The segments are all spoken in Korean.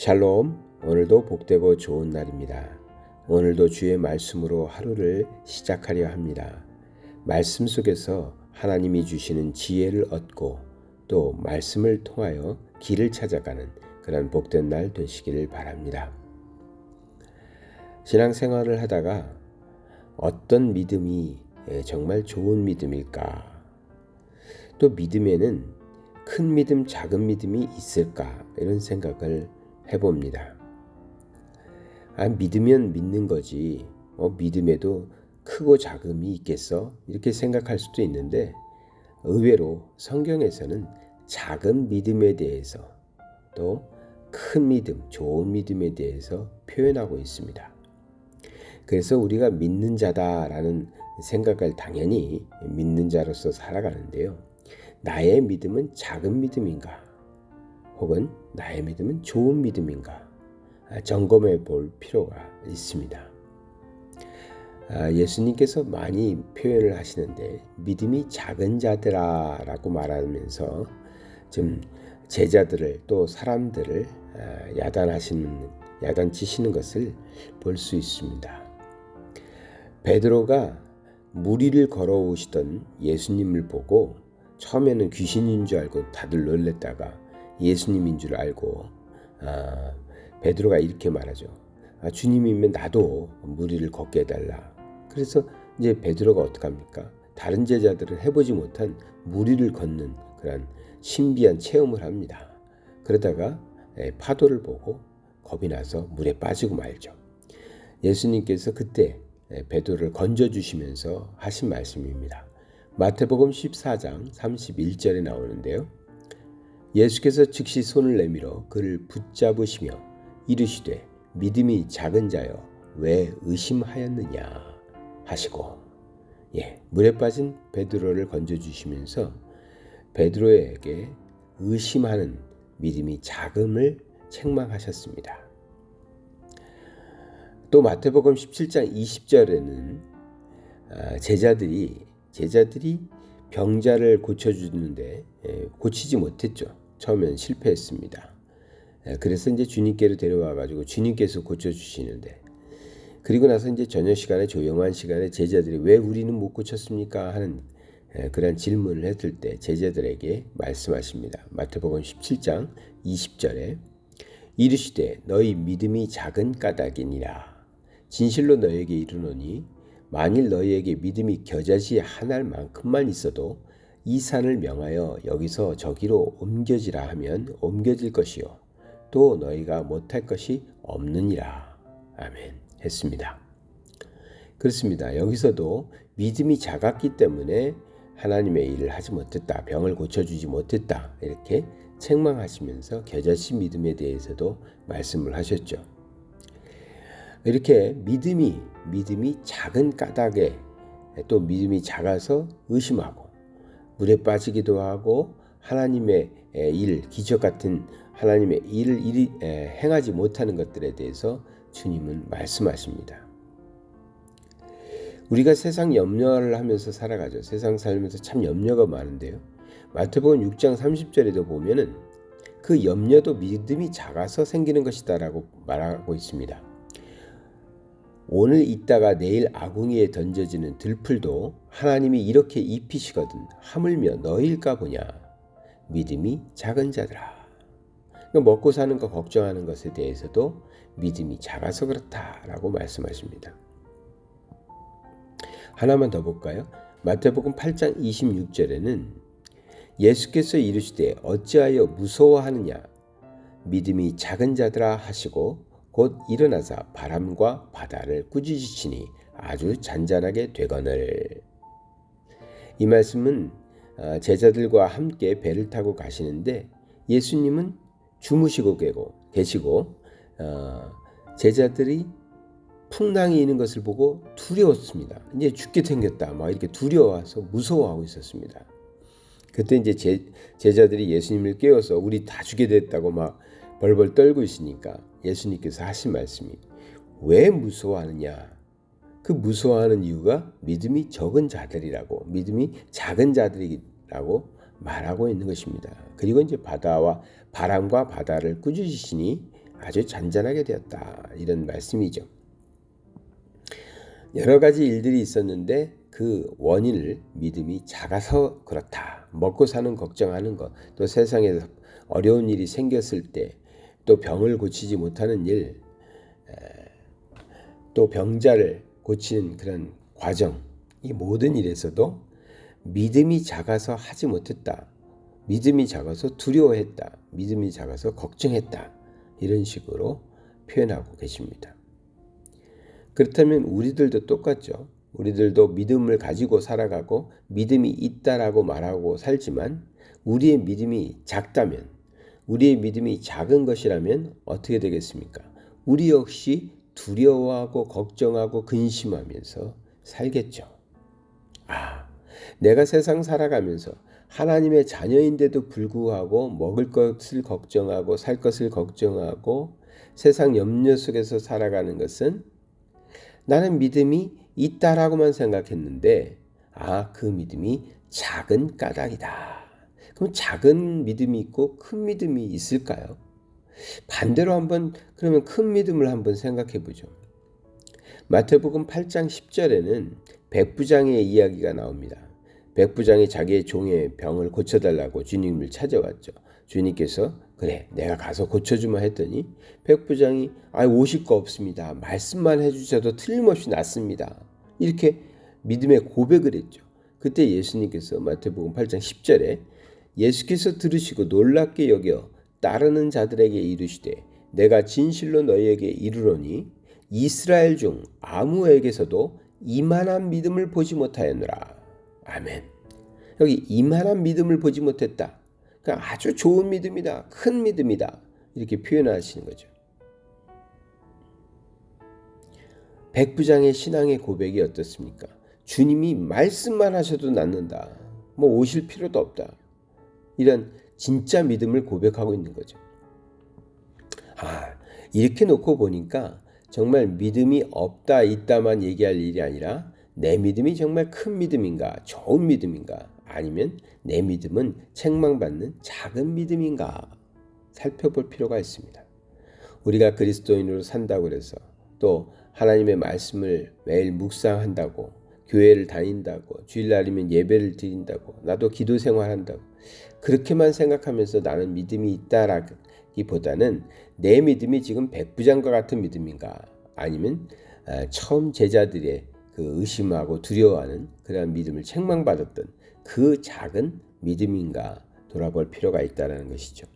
샬롬, 오늘도 복되고 좋은 날입니다. 오늘도 주의 말씀으로 하루를 시작하려 합니다. 말씀 속에서 하나님이 주시는 지혜를 얻고 또 말씀을 통하여 길을 찾아가는 그런 복된 날 되시기를 바랍니다. 신앙생활을 하다가 어떤 믿음이 정말 좋은 믿음일까? 또 믿음에는 큰 믿음, 작은 믿음이 있을까? 이런 생각을 해봅니다. 믿으면 믿는 거지 믿음에도 크고 작음이 있겠어? 이렇게 생각할 수도 있는데 의외로 성경에서는 작은 믿음에 대해서 또 큰 믿음, 좋은 믿음에 대해서 표현하고 있습니다. 그래서 우리가 믿는 자다라는 생각을 당연히 믿는 자로서 살아가는데요. 나의 믿음은 작은 믿음인가? 혹은 나의 믿음은 좋은 믿음인가? 점검해 볼 필요가 있습니다. 예수님께서 많이 표현을 하시는데 믿음이 작은 자들아 라고 말하면서 좀 제자들을 또 사람들을 야단치시는 것을 볼 수 있습니다. 베드로가 물 위를 걸어오시던 예수님을 보고 처음에는 귀신인 줄 알고 다들 놀랬다가 예수님인 줄 알고 베드로가 이렇게 말하죠. 주님이면 나도 물 위를 걷게 해달라. 그래서 이제 베드로가 어떡합니까? 다른 제자들은 해보지 못한 물 위를 걷는 그런 신비한 체험을 합니다. 그러다가 파도를 보고 겁이 나서 물에 빠지고 말죠. 예수님께서 그때 베드로를 건져주시면서 하신 말씀입니다. 마태복음 14장 31절에 나오는데요. 예수께서 즉시 손을 내밀어 그를 붙잡으시며 이르시되 믿음이 작은 자여 왜 의심하였느냐 하시고 물에 빠진 베드로를 건져주시면서 베드로에게 의심하는 믿음이 작음을 책망하셨습니다. 또 마태복음 17장 20절에는 제자들이 병자를 고쳐주는데 고치지 못했죠. 처음엔 실패했습니다. 그래서 이제 주님께로 데려와가지고 주님께서 고쳐주시는데 그리고 나서 이제 저녁 시간에 조용한 시간에 제자들이 왜 우리는 못 고쳤습니까? 하는 그런 질문을 했을 때 제자들에게 말씀하십니다. 마태복음 17장 20절에 이르시되 너희 믿음이 작은 까닭이니라. 진실로 너희에게 이르노니 만일 너희에게 믿음이 겨자씨 한 알만큼만 있어도 이 산을 명하여 여기서 저기로 옮겨지라 하면 옮겨질 것이요 또 너희가 못할 것이 없느니라. 아멘 했습니다. 그렇습니다. 여기서도 믿음이 작았기 때문에 하나님의 일을 하지 못했다. 병을 고쳐주지 못했다. 이렇게 책망하시면서 겨자씨 믿음에 대해서도 말씀을 하셨죠. 이렇게 믿음이 작은 까닭에 또 믿음이 작아서 의심하고 물에 빠지기도 하고 하나님의 기적 같은 하나님의 일을 행하지 못하는 것들에 대해서 주님은 말씀하십니다. 우리가 세상 염려를 하면서 살아가죠. 세상 살면서 참 염려가 많은데요. 마태복음 6장 30절에도 보면은 그 염려도 믿음이 작아서 생기는 것이다라고 말하고 있습니다. 오늘 있다가 내일 아궁이에 던져지는 들풀도 하나님이 이렇게 입히시거든 하물며 너희일까 보냐. 믿음이 작은 자들아. 그러니까 먹고 사는 거 걱정하는 것에 대해서도 믿음이 작아서 그렇다라고 말씀하십니다. 하나만 더 볼까요? 마태복음 8장 26절에는 예수께서 이르시되 어찌하여 무서워하느냐. 믿음이 작은 자들아 하시고 곧 일어나사 바람과 바다를 꾸짖으시니 아주 잔잔하게 되거늘. 이 말씀은 제자들과 함께 배를 타고 가시는데 예수님은 주무시고 계시고 제자들이 풍랑이 있는 것을 보고 두려웠습니다. 이제 죽게 생겼다. 막 이렇게 두려워서 무서워하고 있었습니다. 그때 이제 제자들이 예수님을 깨워서 우리 다 죽게 됐다고 막 벌벌 떨고 있으니까 예수님께서 하신 말씀이 왜 무서워하느냐? 그 무서워하는 이유가 믿음이 적은 자들이라고, 믿음이 작은 자들이라고 말하고 있는 것입니다. 그리고 이제 바람과 바다를 꾸짖으시니 아주 잔잔하게 되었다. 이런 말씀이죠. 여러 가지 일들이 있었는데 그 원인을 믿음이 작아서 그렇다. 먹고 사는 걱정하는 것, 또 세상에서 어려운 일이 생겼을 때, 또 병을 고치지 못하는 일, 또 병자를 고치는 그런 과정, 이 모든 일에서도 믿음이 작아서 하지 못했다. 믿음이 작아서 두려워했다. 믿음이 작아서 걱정했다. 이런 식으로 표현하고 계십니다. 그렇다면 우리들도 똑같죠. 우리들도 믿음을 가지고 살아가고 믿음이 있다라고 말하고 살지만 우리의 믿음이 작다면, 우리의 믿음이 작은 것이라면 어떻게 되겠습니까? 우리 역시 두려워하고 걱정하고 근심하면서 살겠죠. 내가 세상 살아가면서 하나님의 자녀인데도 불구하고 먹을 것을 걱정하고 살 것을 걱정하고 세상 염려 속에서 살아가는 것은 나는 믿음이 있다라고만 생각했는데 그 믿음이 작은 까닭이다. 그럼 작은 믿음이 있고 큰 믿음이 있을까요? 반대로 한번 그러면 큰 믿음을 한번 생각해 보죠. 마태복음 8장 10절에는 백부장의 이야기가 나옵니다. 백부장이 자기의 종의 병을 고쳐달라고 주님을 찾아왔죠. 주님께서 그래 내가 가서 고쳐주마 했더니 백부장이 오실 거 없습니다. 말씀만 해주셔도 틀림없이 낫습니다. 이렇게 믿음의 고백을 했죠. 그때 예수님께서 마태복음 8장 10절에 예수께서 들으시고 놀랍게 여겨 따르는 자들에게 이르시되 내가 진실로 너희에게 이르노니 이스라엘 중 아무에게서도 이만한 믿음을 보지 못하였노라. 아멘. 여기 이만한 믿음을 보지 못했다. 그러니까 아주 좋은 믿음이다. 큰 믿음이다. 이렇게 표현하시는 거죠. 백부장의 신앙의 고백이 어떻습니까? 주님이 말씀만 하셔도 낫는다. 오실 필요도 없다. 이런 진짜 믿음을 고백하고 있는 거죠. 이렇게 놓고 보니까 정말 믿음이 없다 있다만 얘기할 일이 아니라 내 믿음이 정말 큰 믿음인가, 좋은 믿음인가, 아니면 내 믿음은 책망받는 작은 믿음인가 살펴볼 필요가 있습니다. 우리가 그리스도인으로 산다고 해서 또 하나님의 말씀을 매일 묵상한다고, 교회를 다닌다고, 주일날이면 예배를 드린다고, 나도 기도 생활한다고 그렇게만 생각하면서 나는 믿음이 있다라기보다는 내 믿음이 지금 백부장과 같은 믿음인가, 아니면 처음 제자들의 그 의심하고 두려워하는 그러한 믿음을 책망받았던 그 작은 믿음인가 돌아볼 필요가 있다는 것이죠.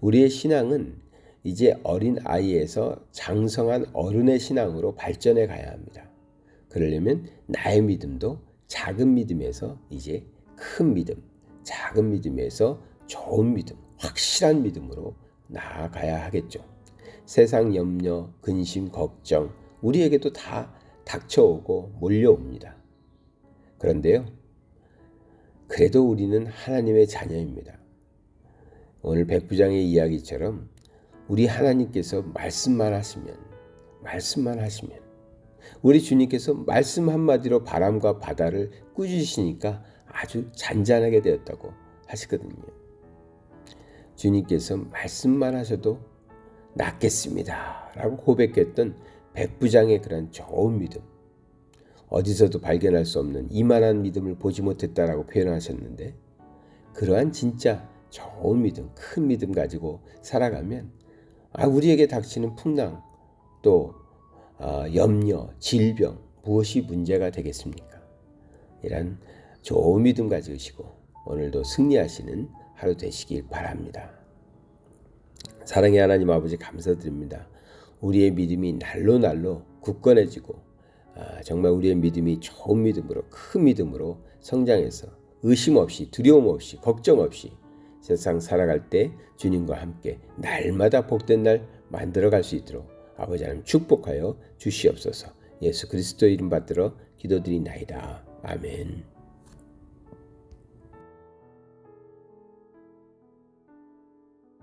우리의 신앙은 이제 어린 아이에서 장성한 어른의 신앙으로 발전해 가야 합니다. 그러려면 나의 믿음도 작은 믿음에서 이제 큰 믿음, 작은 믿음에서 좋은 믿음, 확실한 믿음으로 나아가야 하겠죠. 세상 염려, 근심, 걱정 우리에게도 다 닥쳐오고 몰려옵니다. 그런데요, 그래도 우리는 하나님의 자녀입니다. 오늘 백부장의 이야기처럼 우리 하나님께서 말씀만 하시면 우리 주님께서 말씀 한마디로 바람과 바다를 꾸짖으시니까 아주 잔잔하게 되었다고 하시거든요. 주님께서 말씀만 하셔도 낫겠습니다 라고 고백했던 백부장의 그런 좋은 믿음, 어디서도 발견할 수 없는 이만한 믿음을 보지 못했다라고 표현하셨는데, 그러한 진짜 좋은 믿음, 큰 믿음 가지고 살아가면 우리에게 닥치는 풍랑, 또 염려, 질병 무엇이 문제가 되겠습니까? 이런 좋은 믿음 가지시고 오늘도 승리하시는 하루 되시길 바랍니다. 사랑의 하나님 아버지 감사드립니다. 우리의 믿음이 날로 굳건해지고 정말 우리의 믿음이 좋은 믿음으로, 큰 믿음으로 성장해서 의심 없이, 두려움 없이, 걱정 없이 세상 살아갈 때 주님과 함께 날마다 복된 날 만들어갈 수 있도록 아버지 하나님 축복하여 주시옵소서. 예수 그리스도의 이름 받들어 기도드리나이다. 아멘.